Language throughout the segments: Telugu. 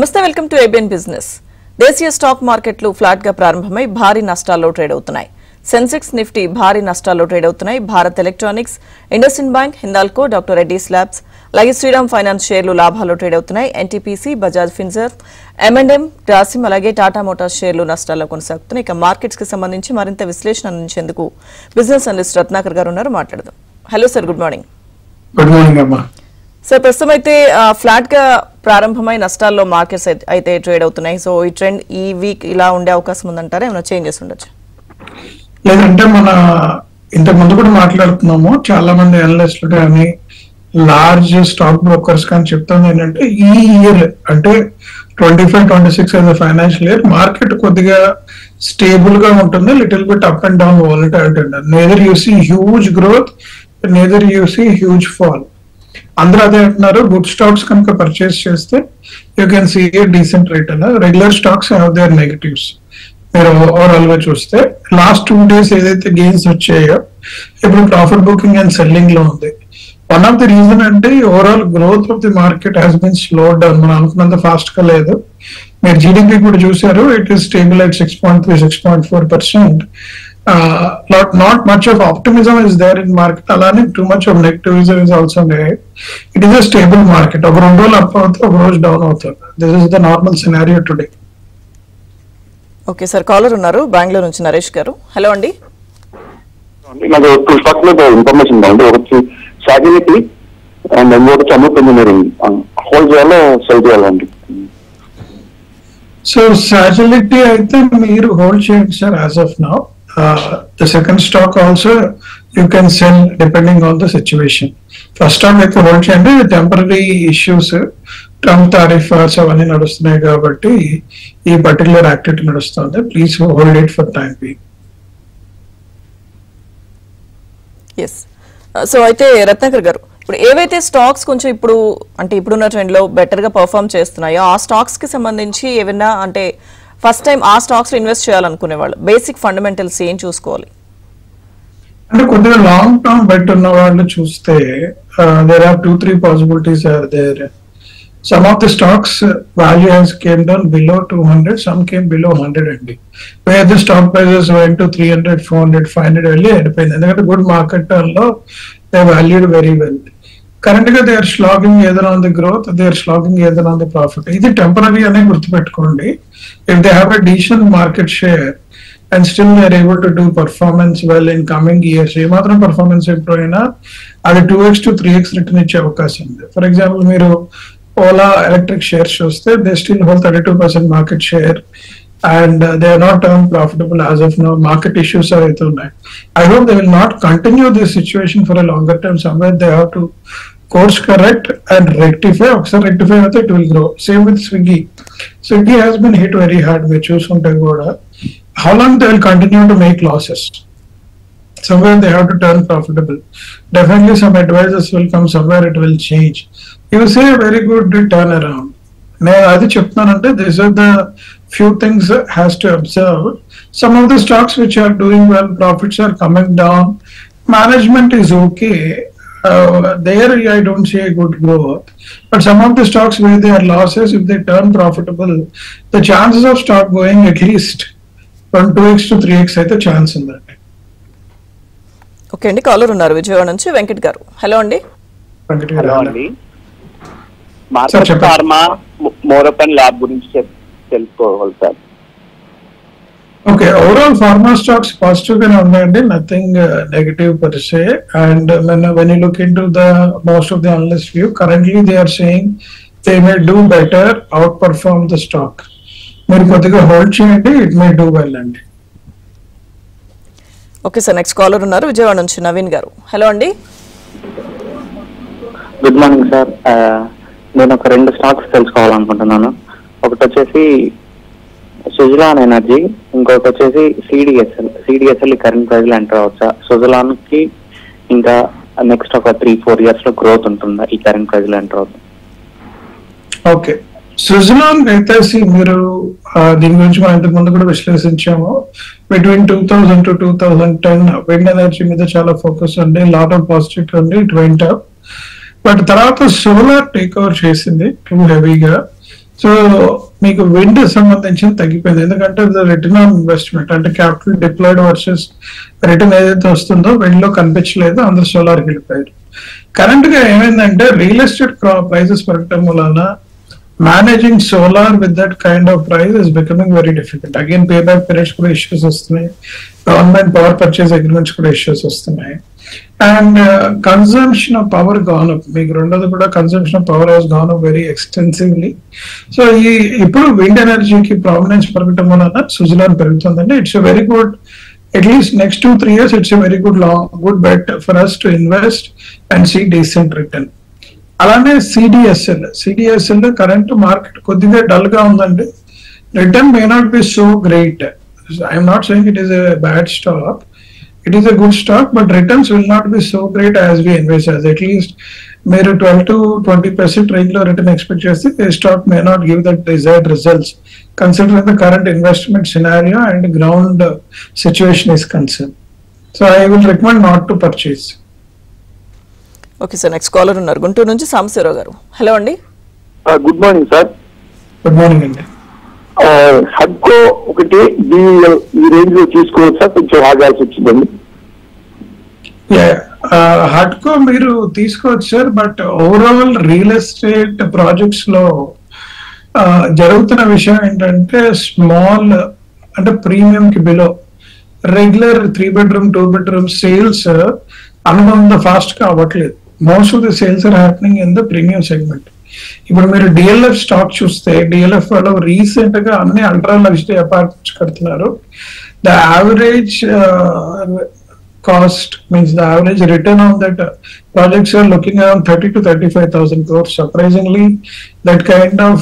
నమస్తే, వెల్కమ్ టు ఏబిఎన్ బిజినెస్. దేశీయ స్టాక్ మార్కెట్లు ఫ్లాట్ గా ప్రారంభమై భారీ నష్టాల్లో ట్రేడ్ అవుతున్నాయి. సెన్సెక్స్, నిఫ్టీ భారీ నష్టాల్లో ట్రేడ్ అవుతున్నాయి. Bharat electronics, IndusInd bank, Hindalco, doctor Reddy's labs, అలాగే శ్రీరామ్ ఫైనాన్స్ షేర్లు లాభాల్లో ట్రేడ్ అవుతున్నాయి. ఎన్టీపీసీ, బజాజ్ ఫిన్సర్వ్, M&M, గ్రాసిమ్, అలాగే టాటా మోటార్స్ షేర్లు నష్టాల్లో కొనసాగుతున్నాయి. ఇక మార్కెట్స్ కి సంబంధించి మరింత విశ్లేషణ అందించేందుకు బిజినెస్ అనలిస్ట్ రత్నాకర్ గారు ఉన్నారు. మాట్లాడదాం. Hello sir, good morning. Good morning అమ్మా. సార్, ప్రస్తుతం అయితే ఫ్లాట్ గా ప్రారంభమై నష్టాల్లో మార్కెట్స్ అయితే ట్రేడ్ అవుతున్నాయి. సో ఈ ట్రెండ్ ఈ వీక్ ఇలా ఉండే అవకాశం ఉందంటారా? ఏమైనా చేంజెస్ ఉండొచ్చు? లేదంటే మన ఇంతకు ముందు కూడా మాట్లాడుతున్నాము, చాలా మంది అనలిస్టులు కానీ లార్జ్ స్టాక్ బ్రోకర్స్ కానీ చెప్తుంది ఏంటంటే ఈ ఇయర్ అంటే 25-26 as a financial year market కొద్దిగా స్టేబుల్ గా ఉంటుంది. Little bit up and down volatility ఉంటుంది. Neither you see huge growth, neither you see huge fall. అందరూ అదే అంటున్నారు. గుడ్ స్టాక్స్ కనుక పర్చేస్ చేస్తే you can see a decent return. Regular stocks have their negatives. మీరు ఓవరాల్ గా చూస్తే లాస్ట్ 2 days ఏదైతే గెయిన్స్ వచ్చాయో ఇప్పుడు ప్రాఫిట్ బుకింగ్ అండ్ సెల్లింగ్ లో ఉంది. వన్ ఆఫ్ ది రీజన్ అంటే overall growth of the market has been slow down. మనం అనుకున్నంత ఫాస్ట్ గా లేదు. మీరు జీడీపీ కూడా చూసారు, it is stable at 6.3-6.4%. Not much of optimism is there in market. అలానే too much of negativism is also there. It is a stable market. ఒక 2 రోజులు అప్ అవుతుంది, ఒక రోజు డౌన్ అవుతుంది. This is the normal scenario today. Okay sir, caller ఉన్నారు బెంగళూరు నుంచి, నరేష్ గారు. హలో అండి. నాకు 2 స్టాక్స్ మీద ఇన్ఫర్మేషన్ ఉందండి. ఒకటి సాగిలిటీ అండ్ ఇంకొకటి అమూట్ ఇంజనీరింగ్. హోల్డ్ చేయాలో సెల్ చేయాలండి? సో సాజిలిటీ అయితే మీరు హోల్డ్ చేయండి sir as of now. The second stock also you can sell depending on the situation. First stock అయితే హోల్డ్ చేయండి. టెంపరీ ఇష్యూస్, ట్రంప్ టారిఫ్స్ అవన్నీ నడుస్తున్నాయి కాబట్టి ఈ పర్టికులర్ యాక్టివిటీ నడుస్తుంది. Please hold it for time being. Yes. So అయితే రత్నాకర్ గారు, ఇప్పుడు ఏవైతే స్టాక్స్ కొంచెం ఇప్పుడు అంటే ఇప్పుడున్న ట్రెండ్ లో బెటర్ గా పర్ఫామ్ చేస్తున్నాయో ఆ స్టాక్స్ కి సంబంధించి ఏమైనా అంటే ఫస్ట్ టైం ఆ స్టాక్స్ లో ఇన్వెస్ట్ చేయాలనుకునే వాళ్ళు బేసిక్ ఫండమెంటల్స్ ఏం చూసుకోవాలి? అంటే కొద్దిగా లాంగ్ టర్మ్ బెట్ ఉన్న వాళ్ళు చూస్తే there are 2-3 possibilities are there. Some of the stocks value has came down below 200, some came below 100 అండి. Where the stock prices went to 300, 400, 500 వెళ్ళి అయిపోయింది. ఎందుకంటే గుడ్ మార్కెట్ లో they valued very well. Current గా దే ఆర్ స్లాగింగ్ ఏదైనా on the growth, they are slagging ఏదైనా ఆన్ ది ప్రాఫిట్. ఇది టెంపరీ అనే గుర్తుపెట్టుకోండి. If they have a decent market share and still they are able to do performance well in coming years, ఏమాత్రం పర్ఫార్మెన్స్ ఇంప్రూవ్ అయినా అది 2x to 3x రిటర్న్ ఇచ్చే అవకాశం ఉంది. ఫర్ ఎగ్జాంపుల్ మీరు ఓలా ఎలక్ట్రిక్ షేర్స్ చూస్తే they still hold 32% market share and they are not turn profitable as of now. Market issues అయితే ఉన్నాయి. I hope they will not continue this situation for a longer term. Somewhere they have to course correct and rectify. ఒకసారి రెక్టిఫై అయితే it will grow. Same with Swiggy. Swiggy has been hit very hard. మీరు చూసుకుంటే కూడా how long they will continue to make losses? Somewhere they have to turn profitable. Definitely some advisors will come, somewhere it will change. You will see a very good turnaround. నేను అది చెప్తానంటే these are the few things has to observe. Some of the stocks which are doing well, profits are coming down, management is okay. There I don't see a good growth, but some of the stocks where they are losses, if they turn profitable, the chances of stock going at least from 2x to 3x అయితే ఛాన్స్ ఉందండి. ఓకే అండి, కాలర్ ఉన్నారు విజయవాడ నుంచి, వెంకట్ గారు. హలో అండి. హలో అండి. మార్కెట్ ఫార్మా, మోరపన్ ల్యాబ్ గురించి తెలుసుకోవాలి sir. Okay, overall pharma stocks positive గానే ఉన్నాయండి. Nothing negative per say. And when you look into the most of the analyst view, currently they are saying they may do better, outperform the stock. మీరు కొద్దిగా హోల్డ్ చేయండి, ఇట్ మే డూ వెల్ అండి. ఓకే సార్, నెక్స్ట్ కాలర్ ఉన్నారు విజయవాడ నుంచి, నవీన్ గారు. హలో అండి. Good morning sir. నేను ఒక 2 స్టాక్స్ తెలుసుకోవాలనుకుంటున్నాను. ఒకటి వచ్చేసి సుజలాన్ ఎనర్జీ, ఇంకొకటి వచ్చేసి సిడిఎస్ఎల్. కరెంట్ ప్రైస్ లో ఎంటర్ అవచ్చా? సుజలాన్ కి ఇంకా నెక్స్ట్ ఒక 3-4 years లో గ్రోత్ ఉంటుందా ఈ కరెంట్ ప్రైస్ లో ఎంటర్ అవుతుంది? ఓకే, సుజలాన్ అయితే మీరు దీని గురించి మనం ఇంతకు ముందు కూడా విశ్లేషించాము. బిట్వీన్ 2000 to 2010 విండ్ ఎనర్జీ మీద చాలా ఫోకస్ ఉంది, లాట్ ఆఫ్ పాజిటివ్ ఉంది, ఇట్ వెంట్ అప్. బట్ తర్వాత సోలార్ టేక్ ఓవర్ చేసింది టూ హెవీగా. సో మీకు విండ్ సంబంధించిన తగ్గిపోయింది, ఎందుకంటే రిటర్న్ ఆన్ ఇన్వెస్ట్మెంట్ అంటే క్యాపిటల్ డిప్లాయిడ్ వర్సెస్ రిటర్న్ ఏదైతే వస్తుందో విండ్ లో కనిపించలేదు, అందరూ సోలార్కి వెళ్ళిపోయారు. కరెంట్ గా ఏమైందంటే రియల్ ఎస్టేట్ ప్రైసెస్ పెరగటం వలన managing solar with that kind of price is becoming very difficult. Again pay back periods కూడా ఇష్యూస్ వస్తున్నాయి, గవర్నమెంట్ పవర్ పర్చేస్ అగ్రిమెంట్స్ కూడా ఇష్యూస్ వస్తున్నాయి, and consumption of power gone up. మీకు రెండోది కూడా consumption of power has gone up very extensively. So ఇప్పుడు విండ్ ఎనర్జీకి ప్రామినెన్స్ పెరగటం వలన సుజలాన్ పెరుగుతుందండి. It's a very good, at least next 2-3 years it's a very good bet for us to invest and see decent return. అలానే సిడిఎస్ఎల్ కరెంట్ మార్కెట్ కొద్దిగా డల్ గా ఉందండి. Return may not be so great. I'm not saying it is a bad stock, it is a good stock, but returns will not be so great as we envisage. At least మీరు 12-20% రేంజ్ లో రిటర్న్ ఎక్స్పెక్ట్ చేస్తే stock may not give that desired results considering the current investment scenario and ground situation is concerned. So I will recommend not to purchase. Okay sir, next caller ఉన్నారు గుంటూరు నుంచి సాంబశివరావు గారు. హలో అండి. Good morning sir. Good morning అండి. హడ్కో ఒకటి ఈ రేంజ్ లో తీసుకోవచ్చా, కొంచెం ఆగాల్సి వచ్చిందండి. హడ్కో మీరు తీసుకోవచ్చు sir, but overall real estate projects లో జరుగుతున్న విషయం ఏంటంటే స్మాల్ అంటే ప్రీమియం కి below regular 3 bedroom 2 bedroom sales అనుబంధ ఫాస్ట్ గా అవ్వట్లేదు. Most of the sales are happening in the premium segment. ఇప్పుడు మీరు డిఎల్ఎఫ్ స్టాక్ చూస్తే డిఎల్ఎఫ్ వాళ్ళు రీసెంట్ గా అన్ని అల్ట్రా లగ్జరీ అపార్ట్మెంట్స్ కడుతున్నారు. The average cost means the average return on that projects are looking around 30 to 35,000 crores. Surprisingly, that kind of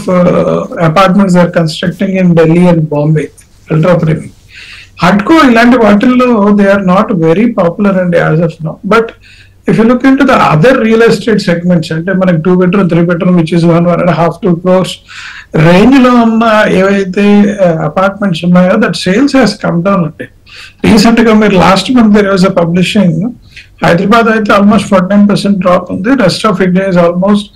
apartments are constructing in Delhi and Bombay, ultra premium. Hardco ilanti vaatilo they are not very popular and as of now, but if you look into the other real estate segments ante manaku 2 bedroom 3 bedroom which is 1.5 2 crores range lo unna evaithe apartments unnayo, that sales has come down ante. Recent గా మీరు last month there was a publishing, Hyderabad అయితే ఆల్మోస్ట్ 49% డ్రాప్ ఉంది, rest of India is almost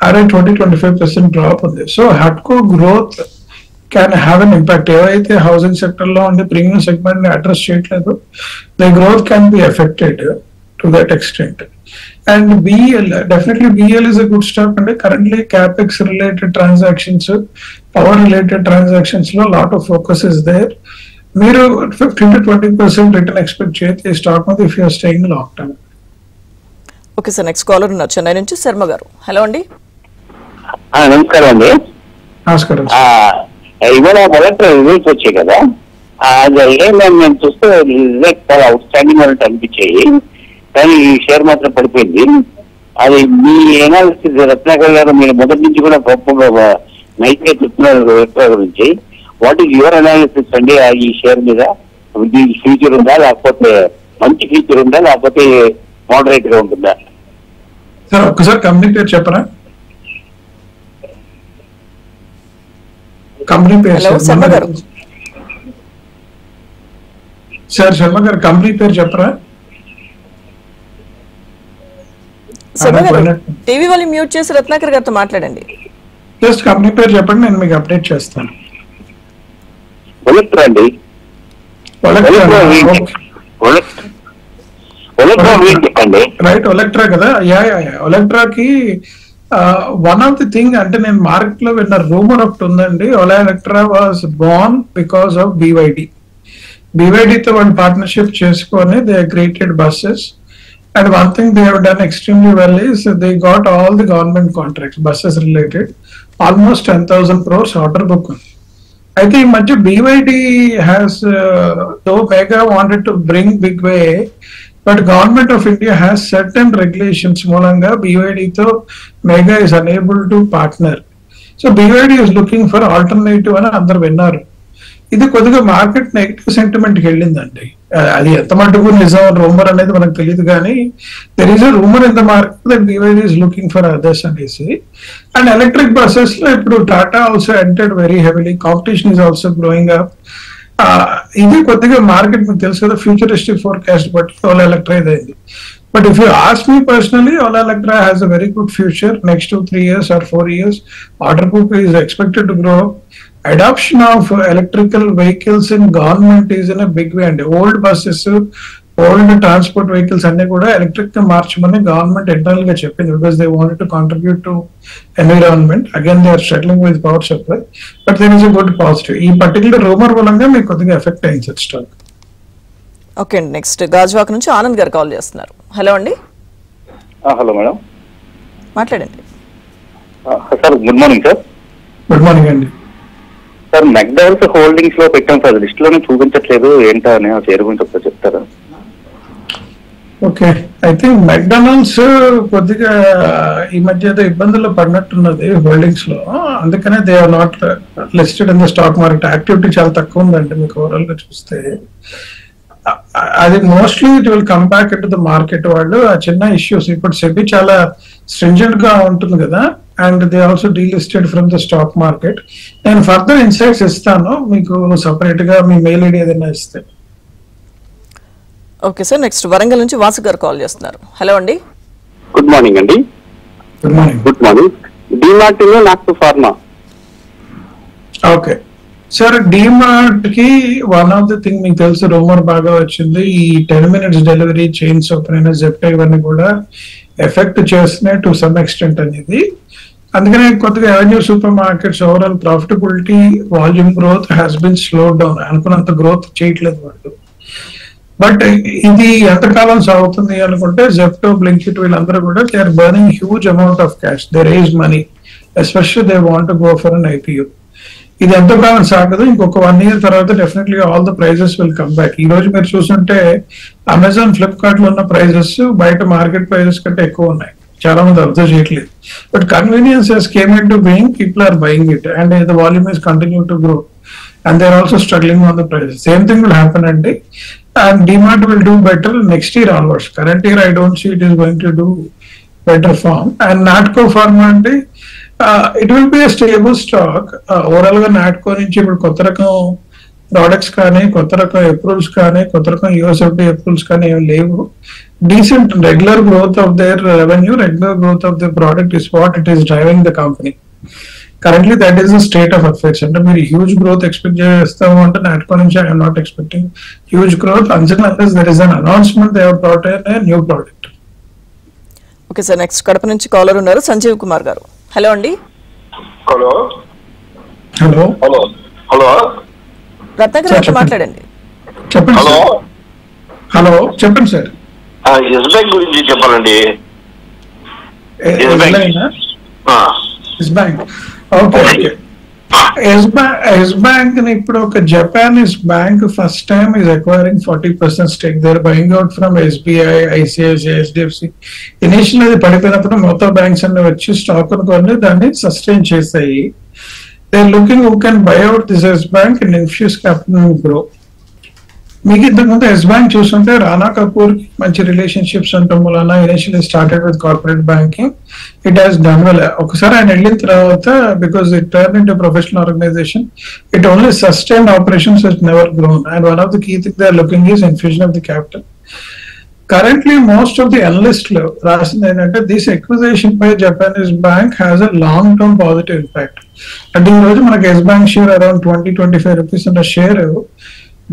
around 20-25% drop ఉంది. సో హడ్కో growth can have an impact. ఏవైతే హౌసింగ్ సెక్టర్ లో ఉండే ప్రీమియం సెగ్మెంట్ ని అడ్రస్ చేయట్లేదు, the growth can be effected to that extent. And BEL, definitely BEL is a good stock అండి. Currently capex related transactions, power related transactions లో lot of focus is there. మీరు 15-20% రిటర్న్ ఎక్స్పెక్ట్ చేయొచ్చు స్టాక్ మీద if you're staying long term. Okay sir, next caller ఉన్నారు చెన్నై నుంచి శర్మ గారు. హలో అండి. నమస్కారం అండి. నమస్కారం. ఇవాళ మొదట రిజల్ట్స్ వచ్చాయి కదా, అది నేను చూస్తే చాలా అవుట్ స్టాండింగ్ అన్నట్టు అనిపించాయి, కానీ ఈ షేర్ మాత్రం పడిపోయింది. అది మీ ఎనాలిసిస్ రత్నాకర్ గారు మీరు మొదటి నుంచి కూడా గొప్ప నైట్ గా చెప్తున్నారు గురించి. వాట్ ఈస్ యువర్ అనాలిసిస్ అండి ఈ షేర్ మీద? దీనికి ఫ్యూచర్ ఉందా, లేకపోతే మంచి ఫ్యూచర్ ఉందా, లేకపోతే మోడరేట్ గా ఉంటుందా? సార్ ఒక్కసారి కంపెనీ పేరు చెప్పరా? కంపెనీ పేరు సార్ శర్మ గారు, కంపెనీ పేరు చెప్పరా? టీవీ వాళ్ళు మ్యూట్ చేసి రత్నాకర్ గారితో మాట్లాడండి. జస్ట్ కంపెనీ పేరు చెప్పండి, నేను మీకు అప్డేట్ చేస్తాను. ఒలెక్ట్రా అండి. రైట్, ఒలెక్ట్రా కదా. ఒలెక్ట్రాకి వన్ ఆఫ్ ది థింగ్ అంటే నేను మార్కెట్ లో విన్న రూమర్ ఒకటి ఉందండి. Olectra was born because of బివైడితో వాళ్ళు పార్ట్నర్షిప్ చేసుకొని they created buses. And one thing they have done extremely well is they got all the government contracts, buses related, almost 10,000 crores order book. I think much BYD has, though Mega wanted to bring big way, but government of India has certain regulations. Mulanga BYD to Mega is unable to partner. So BYD is looking for alternative and another winner. ఇది కొద్దిగా మార్కెట్ నెగిటివ్ సెంటిమెంట్ కి వెళ్ళిందండి. అది ఎంత మటుకు నిజం రూమర్ అనేది మనకు తెలియదు, కానీ there is a rumour in the market that BYD is looking for others అనేసి. అండ్ ఎలక్ట్రిక్ బస్సెస్ లో ఇప్పుడు Tata also entered very heavily, competition is also growing up. ఇది కొద్దిగా మార్కెట్ మీకు తెలుసు కదా, ఫ్యూచరిస్టిక్ ఫోర్కాస్ట్ బట్టి ఎలక్ట్రైజ్ అయింది. But if you ask me personally, Ola Electra has a very good future. Next 2-3 years or 4 years, order book is expected to grow. Adoption of electrical vehicles in government is in a big way. And old buses, old transport vehicles అన్ని కూడా ఎలక్ట్రిక్ గా మార్చమని గవర్నమెంట్ ఇంటర్నల్ గా చెప్పింది, because they wanted to contribute to environment. Again they are struggling with power supply, but there is a good positive. ఈ పర్టికులర్ రూమర్ మూలంగా మీకు కొద్దిగా ఎఫెక్ట్ అయింది సార్ స్టాక్. ఓకే అండి, నెక్స్ట్ గాజువాక నుంచి ఆనంద్ గారు కాల్ చేస్తున్నారు. హలో అండి. హలో మేడం, మాట్లాడండి sir. Good morning sir. Good morning అండి. సార్ మెక్డానల్డ్స్ హోల్డింగ్స్ లో పెట్టాం సార్, లిస్ట్ లోనే చూపించట్లేదు, ఏంటో అని ఆ షేర్ గురించి ఒకసారి చెప్తారా? ఓకే, ఐ థింక్ మెక్డానల్డ్స్ కొద్దిగా ఈ మధ్య ఏదో ఇబ్బందుల్లో పడినట్టున్నది హోల్డింగ్స్ లో, అందుకనే they are not listed in the stock market. Activity చాలా తక్కువ ఉందండి మీకు ఓవరాల్ గా చూస్తే. అది mostly it will come back into the market. వాళ్ళు ఆ చిన్న ఇష్యూస్, ఇప్పుడు సెబీ చాలా స్ట్రింజెంట్ గా ఉంటుంది కదా, and they also డీలిస్టెడ్ from the stock market. నేను ఫర్దర్ ఇన్సైట్స్ ఇస్తాను మీకు సపరేట్ గా, మీ మెయిల్ ఐడి ఏదైనా ఇస్తే. ఓకే సార్, నెక్స్ట్ వరంగల్ నుంచి వాసు గారు కాల్ చేస్తున్నారు. హలో అండి. గుడ్ మార్నింగ్ అండి. Good morning. Good morning. DMart నాక్స్ ఫార్మా. ఓకే సార్, డిమార్ట్ కి వన్ ఆఫ్ ద థింగ్ మీకు తెలుసు, రూమర్ బాగా వచ్చింది. ఈ 10 minutes డెలివరీ చైన్స్ ఓపెన్ అయిన జెప్టో ఇవన్నీ కూడా ఎఫెక్ట్ చేస్తున్నాయి టు సమ్ ఎక్స్టెంట్ అనేది. అందుకనే కొద్దిగా avenue super markets overall profitability, volume growth has been slow down. అనుకున్నంత గ్రోత్ చేయట్లేదు వాళ్ళు. బట్ ఇది ఎంతకాలం సాగుతుంది అనుకుంటే, జెప్టో, బ్లింకిట్ వీళ్ళందరూ కూడా they are burning huge amount of cash. They raise money, especially they want to go for an IPO. ఇది ఎంతకాలం సాగదు, ఇంకొక 1 year తర్వాత definitely all the prices will come back. ఈ రోజు మీరు చూస్తుంటే అమెజాన్, ఫ్లిప్కార్ట్ లో ఉన్న ప్రైజెస్ బయట మార్కెట్ ప్రైజెస్ కంటే ఎక్కువ ఉన్నాయి. చాలా మంది అబ్జర్వ్ చేయట్లేదు. But convenience has came into being, people are buying it, and the volume is continue to grow, and they're also struggling on the prices. Same thing will happen and DMart will do better next year onwards. Current year I don't see it is going to do better form. And Natco Pharma ante it will be a stable stock. Overall ga Natco nunchi ippudu kotta rakam products kaani, kotta rakam approvals kaani, kotta rakam USFDA approvals kaani em levu. Decent regular growth of their revenue, regular growth of their product is what it is driving the company. Currently that is the state of affairs. అంటే మీరు హ్యూజ్ గ్రోత్ ఎక్స్పెక్ట్ చేస్తాము అంటే నాట్కో నుంచి I'm not expecting huge growth until unless there is an announcement they have brought in a new product. Okay sir, next Kadapa నుంచి కాలర్ ఉన్నారు, సంజీవ్ కుమార్ గారు. హలో అండి. Hello hello hello hello Ratnakar garu మాట్లాడండి. చెప్పండి. హలో హలో చెప్పండి సార్. ఎస్ బ్యాంక్ గురించి చెప్పాలండి. Yes bank. Okay okay. Yes bank ఇప్పుడు ఒక Japanese bank first time is acquiring 40% stake. They are buying out from SBI, ICICI, HDFC. Initial అది పడిపోయినప్పుడు మొత్తం బ్యాంక్స్ అన్ని వచ్చి స్టాక్ కొని దాన్ని సస్టైన్ చేస్తాయి. They are looking who can buy out this Yes bank and infuse capital grow. మీకు ఇంతకుముందు ఎస్ బ్యాంక్ చూస్తుంటే రానా కపూర్ కి మంచి రిలేషన్షిప్స్ ఉండటం వలన initially started with corporate banking. It has done well. ఒకసారి ఆయన వెళ్ళిన తర్వాత because it turn into professional organisation, it only sustain operations it never grown. And one of the key thing they are looking is infusion of the capital. Currently most of the analyst లో రాసింది ఏంటంటే this acquisition by Japanese bank has a long term positive impact. అంటే ఈ రోజు మనకి Yes bank share around 20-25 rupees ఉన్న share,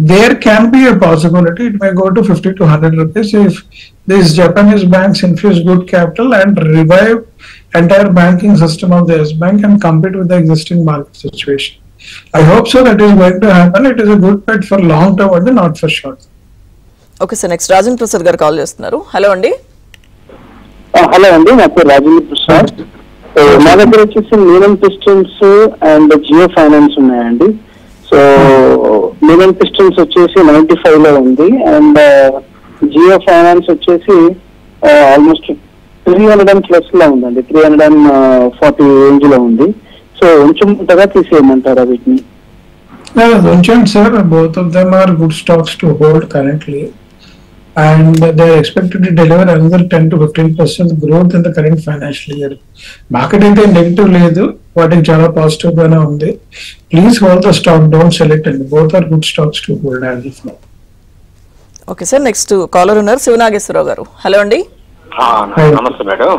there can be a possibility it may go to 50-100 rupees if these Japanese banks infuse good capital and revive entire banking system of the S Bank and compete with the existing market situation. I hope so that is going to happen. It is a good bet for long term and not for short. Okay sir, next Rajendra Prasad గారు కాల్ చేస్తున్నారు. హలో అండి. హలో అండి, నా పేరు రాజేంద్ర ప్రసాద్. మా దగ్గర వచ్చేసి Menon pistons and Jio finance ఉన్నాయండి. సో మీనన్ పిస్టన్స్ వచ్చేసి 95 లో ఉంది, అండ్ జియో ఫైనాన్స్ వచ్చేసి ఆల్మోస్ట్ 300+ లో ఉందండి, 340 రేంజ్ లో ఉంది. సో కొంచెం ఉంటగా తీసేయమంటారా వీటిని? ఉంచండి sir. Both of them are good stocks to hold currently, and they are expected to deliver another 10-15% growth in the current financial year. Market అయితే నెగిటివ్ లేదు, వాటికి చాలా పాజిటివ్ గానే ఉంది. Please hold the stock, don't sell it, and both are good stocks to hold as of now. Okay sir, next caller ఉన్నారు శివనాగేశ్వరరావు గారు. హలో అండి. నమస్తే మేడం.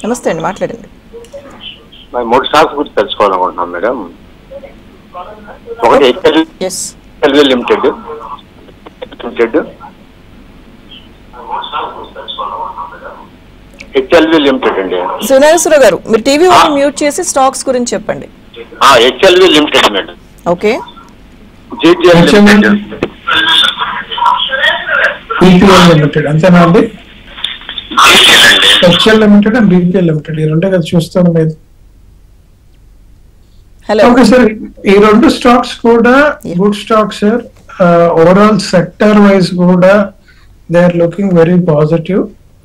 నమస్తే అండి, మాట్లాడండి. 3 స్టాక్స్ గురించి తెలుసుకోవాలనుకుంటున్నాం మేడం. ఒకటి హెచ్ఎల్వి లిమిటెడ్ అండి. శివనాగేశ్వరరావు గారు, మీరు టీవీ వాళ్ళు మ్యూట్ చేసి స్టాక్స్ గురించి చెప్పండి. HLV limited madam. Okay. GTL limited అంతేనా అండి? HL limited and BPL limited ఈ రెండే కదా చూస్తాను లేదు. ఓకే సార్, ఈ 2 స్టాక్స్ కూడా good stocks sir. Overall sector wise కూడా they are looking very positive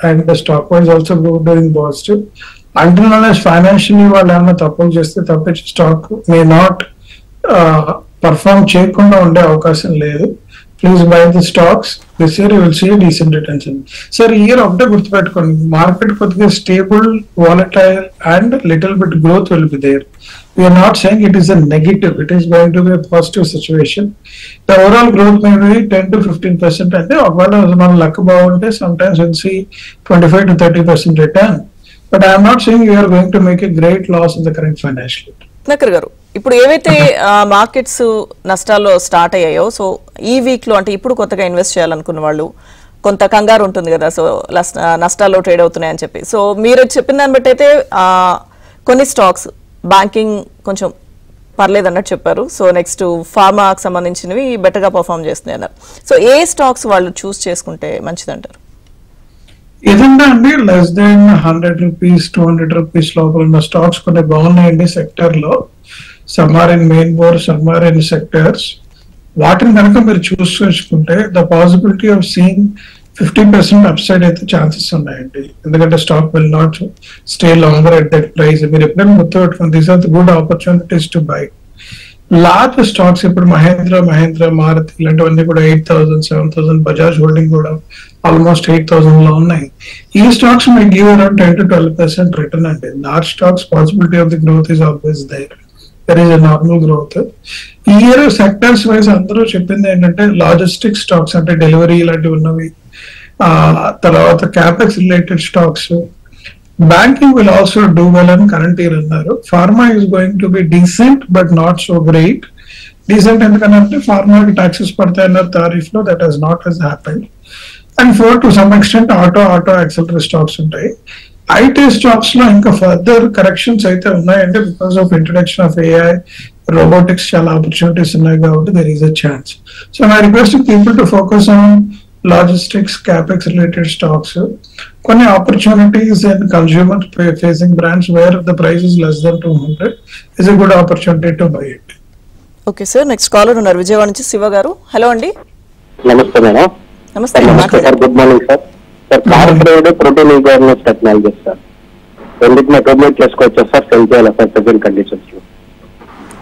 and stock wise also doing positive. అంటున్న ఫైనాన్షియల్లీ వాళ్ళు ఏమైనా తప్పులు చేస్తే తప్పించి స్టాక్ మే నాట్ పర్ఫార్మ్ చేయకుండా ఉండే అవకాశం లేదు. Please buy the stocks this year you will see decent returns. Sir ఈ ఇయర్ ఒకటే గుర్తుపెట్టుకోండి, మార్కెట్ కొద్దిగా stable, volatile and little bit growth will be there. We're not saying it is a negative, it is going to be positive situation. The overall growth may be 10 to 15%. అంటే ఒకవేళ మన లక్ బాగుంటే sometimes will see 25 to 30% return. But I'm not saying you are going to make a great loss in the current financial year. నకర్ గారు, ఇప్పుడు ఏవైతే మార్కెట్స్ నష్టాల్లో స్టార్ట్ అయ్యాయో, సో ఈ వీక్ లో అంటే ఇప్పుడు కొత్తగా ఇన్వెస్ట్ చేయాలనుకున్న వాళ్ళు కొంత కంగారు ఉంటుంది కదా, సో నష్టాల్లో ట్రేడ్ అవుతున్నాయని చెప్పి. సో మీరు చెప్పిన దాన్ని బట్టి అయితే కొన్ని స్టాక్స్ బ్యాంకింగ్ కొంచెం పర్లేదు అన్నట్టు చెప్పారు. సో నెక్స్ట్ ఫార్మాకి సంబంధించినవి బెటర్గా పర్ఫామ్ చేస్తున్నాయి అన్నారు. సో ఏ స్టాక్స్ వాళ్ళు చూస్ చేసుకుంటే మంచిదంటారు? ఏదన్నా అండి లెస్ దెన్ 100 రూపీస్ 200 రూపీస్ లోపల ఉన్న స్టాక్స్ కొన్ని బాగున్నాయండి సెక్టర్ లో. Some are in main board, some are in sectors, వాటిని కనుక మీరు చూస్ చేసుకుంటే the possibility of seeing 50% upside అయితే ఛాన్సెస్ ఉన్నాయండి. ఎందుకంటే stock will not stay longer at that price. మీరు ఎప్పుడైనా గుర్తుపెట్టుకుని these are the good opportunities to buy. Large stocks ఇప్పుడు మహేంద్ర, మారుతి ఇలాంటివన్నీ కూడా 8,000, 7,000, బజాజ్ హోల్డింగ్ కూడా ఆల్మోస్ట్ 8,000 లో ఉన్నాయి. ఈ stocks may give around 10 to 12% return అండి. Large stocks possibility of the growth is always there. There is a normal growth. ఈ ఇయర్ సెక్టర్స్ వైజ్ అందరూ చెప్పింది ఏంటంటే లాజిస్టిక్ స్టాక్స్ అంటే డెలివరీ ఇలాంటివి ఉన్నవి, తర్వాత capex related stocks, banking will also do well అని కరెంట్ ఇయర్ అన్నారు. Pharma is going to be decent but not so great. Decent ఎందుకంటే ఫార్మాకి టాక్సెస్ పడతాయన్నారు తారీఫ్ లో, that has not has happened. And 4 to some extent auto ancillary stocks ఉంటాయి. ఐటీ స్టాక్స్ లో ఇంకా ఫర్దర్ కరెక్షన్స్ అయితే ఉన్నాయంటే because of introduction of AI, robotics చాలా ఆపర్చునిటీస్ ఉన్నాయి కాబట్టి there is a chance. So my request people to focus on logistics, capex related stocks. కొన్ని opportunities and consumer facing brands where the price is less than 200 is a good opportunity to buy it. Okay sir, next caller ఉన్నారు విజయవాడ నుంచి శివ గారు. హలో అండి. నమస్తే మేడం. నమస్తే sir, good morning sir. Sir corporate protein governance technology sir రెండింటిని అకామిడేట్ చేసుకోవచ్చా సార్? సెల్ చేయాలా సార్ ప్రెసెంట్ కండిషన్స్ లో?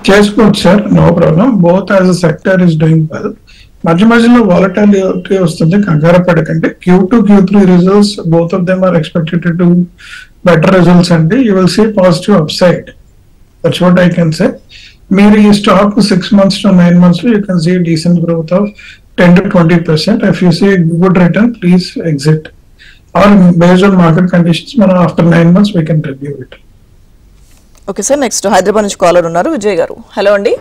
చేసుకోవచ్చు sir, no problem. Both as a sector is doing well. మధ్యలో వాలటాలిటీ వస్తుంది, కంగారు పడకండి. Q2, Q3 results both of them are expected to better results అండి. You will see positive upside. That's what I can say. మీరు ఈ స్టాక్ 6 months to 9 months లో you can see decent growth of 10 to 20%. If you see good return, please exit. Or based on market conditions, after 9 months we can review it. Okay sir, next Hyderabad నుంచి కాలర్ ఉన్నారు విజయ్ గారు. హలో అండి.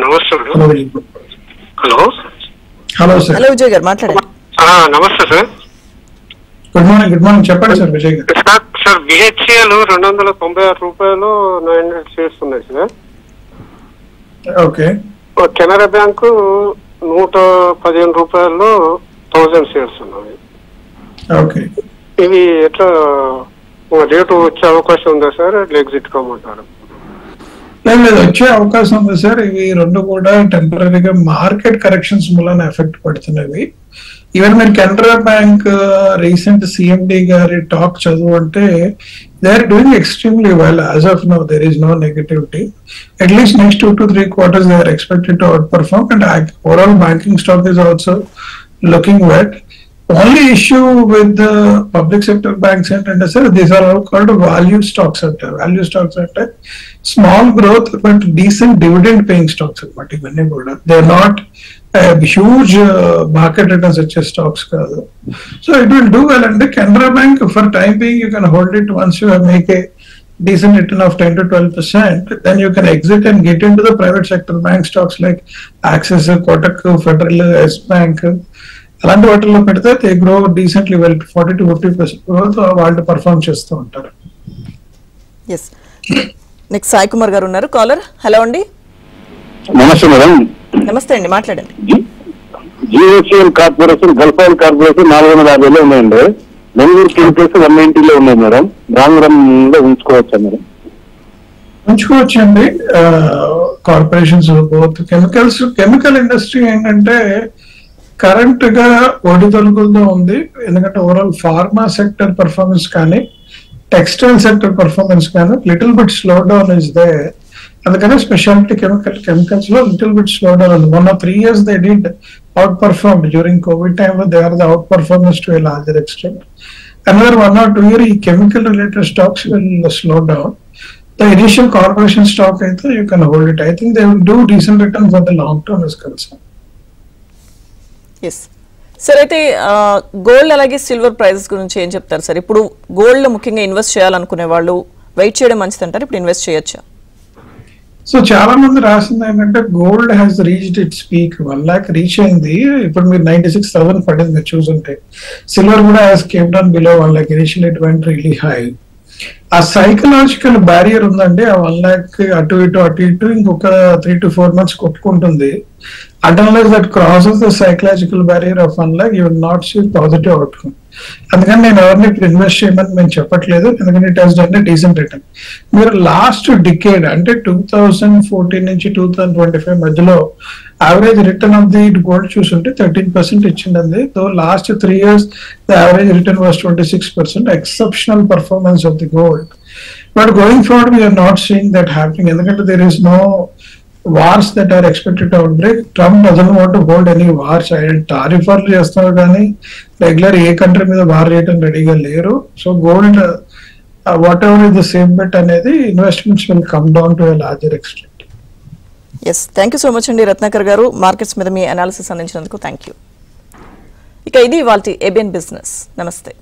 నమస్తే. Hello hello sir. Hello Vijay garu, మాట్లాడండి. నమస్తే సార్. గుడ్ మార్నింగ్ చెప్పండి sir Vijay garu. Sir BHEL 296 రూపాయలు 900 షేర్స్ ఉన్నాయి సార్. ఓకే. కెనరా బ్యాంకు 115 రూపాయల్లో 1000 షేర్స్ ఉన్నాయి. ఓకే. ఇవి ఎట్లా రేటు వచ్చే అవకాశం ఉందా సార్? ఎగ్జిట్ కమ్మంటారు? లేదు, వచ్చే అవకాశం ఉంది సార్. ఇవి రెండు కూడా టెంపరీగా మార్కెట్ కరెక్షన్స్ మూలన ఎఫెక్ట్ పడుతున్నవి. ఈవెన్ మీరు కెనరా బ్యాంక్ రీసెంట్ సిఎండి గారి టాక్ చదువు అంటే they are doing extremely well as of now. There is no negativity. At least next 2 to 3 quarters they are expected to outperform and overall banking stock is also looking well. Only issue with the public sector banks and sir, these are all called value stocks. Value stocks are small growth but decent dividend paying stocks. They are not huge market returns వచ్చే స్టాక్స్ కాదు. So it will do well అండి. Canara bank for time being you can hold it once you make a decent return of 10 to 12%, then you can exit and get into the private sector bank stocks like Axis, Kotak, Federal, S Bank. అలాంటి వాటిల్లో పెడితే they grow decently well, 40 to 50% growth వాళ్ళు పర్ఫార్మ్ చేస్తూ ఉంటారు. ఎస్, నెక్స్ట్ సాయి కుమార్ గారు ఉన్నారు కాలర్. హలో అండి. నమస్తే మేడం. నమస్తే అండి, మాట్లాడండి. G H L corporation, gulf oil corporation 450లో ఉన్నాయండి. బెంగళూరు కెమికల్స్ 190లో ఉన్నాయి మేడం. రాంగ్ రన్ లో ఉంచుకోవచ్చా మేడం? ఉంచుకోవచ్చండి. కార్పొరేషన్స్ బోత్ కెమికల్ ఇండస్ట్రీ ఏంటంటే కరెంట్ గా ఒడిదొలుగుల్లో ఉంది. ఎందుకంటే ఓవరాల్ ఫార్మా సెక్టర్ పర్ఫార్మెన్స్ కానీ టెక్స్టైల్ సెక్టర్ పర్ఫార్మెన్స్ కానీ little bit slow down is there. అందుకనే స్పెషాలిటీ కెమికల్స్ లో లిటిల్ బిట్ స్లో డౌన్ ఉంది. మొన్న 3 years they did outperformed during COVID time. They are the outperformance to a larger extent. Another 1 or 2 year chemical related stocks will slow down. The initial corporation stock, I think you can hold it. I think they will do decent return for the long term is concerned. Yes sir, అయితే గోల్డ్ అలాగే సిల్వర్ ప్రైజెస్ గురించి ఏం చెప్తారు సార్? ఇప్పుడు గోల్డ్ లో ముఖ్యంగా ఇన్వెస్ట్ చేయాలనుకునే వాళ్ళు వెయిట్ చేయడం మంచిది అంటారు, ఇప్పుడు ఇన్వెస్ట్ చేయొచ్చా? సో చాలా మంది రాసింది ఏంటంటే gold has reached it's peak, 1 lakh reach అయింది. ఇప్పుడు మీరు 96,000 పడింది మీరు చూసుంటే. సిల్వర్ కూడా has came down below 1 lakh. Initial it went really high. ఆ సైకలాజికల్ బ్యారియర్ ఉందండి. ఆ 1 lakh అటు ఇటు ఇంకొక 3 to 4 months కొట్టుకుంటుంది. Unless that crosses the psychological barrier of 1 lakh, you will not see positive outcome. అందుకని నేను ఎవరిని ఇప్పుడు ఇన్వెస్ట్ చేయమని మేము చెప్పట్లేదు, ఎందుకంటే it has done decent return. మీరు లాస్ట్ డికేడ్ అంటే 2014 నుంచి 2025 మధ్యలో average return of the gold చూసుంటే 13% ఇచ్చిందండి. తో last 3 years the average return was 26%. Exceptional performance of the gold. But going forward we are not seeing that happening. ఎందుకంటే there is no wars that are expected to outbreak. Trump doesn't want to hold any wars. టారిఫర్లు చేస్తారు కానీ రెగ్యులర్ ఏ కంట్రీ మీద వార్ చేయడం రెడీగా లేరు. So gold what is the same bet అనేది investments will come down to a larger extent. Yes, thank you so much అండి రత్నాకర్ గారు, మార్కెట్స్ మీద మీ అనాలిసిస్ అందించినందుకు థ్యాంక్ యూ. ఇక ఇది ఇవాల్టి ఏబిఎన్ బిజినెస్. నమస్తే.